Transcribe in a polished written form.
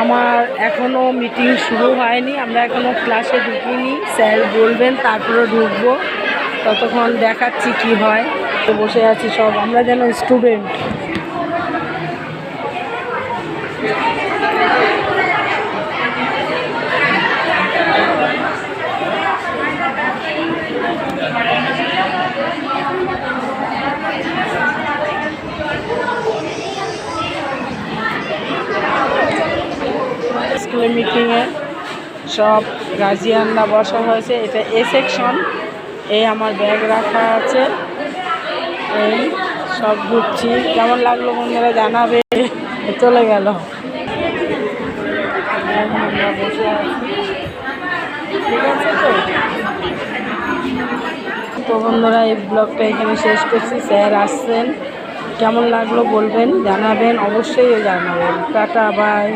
আমার এখনও মিটিং শুরু হয়নি, আমরা এখনও ক্লাসে ঢুকিনি। স্যার বলবেন তারপরে ঢুকবো, ততক্ষণ দেখাচ্ছি কি হয়। তো বসে আছি সব, আমরা যেন স্টুডেন্ট। স্কুলের মিটিংয়ে সব গার্জিয়ানরা বসা হয়েছে। এটা এ সেকশন। এই আমার ব্যাগ রাখা আছে, এই সব ঘুরছি। কেমন লাগলো বন্ধুরা জানাবে। চলে গেল। আমরা বসে আছি, ঠিক আছে। তো বন্ধুরা এই ব্লগটা এখানে শেষ করছি। স্যার আসছেন, কেমন লাগলো বলবেন, জানাবেন, অবশ্যই জানাবেন। Tata, by.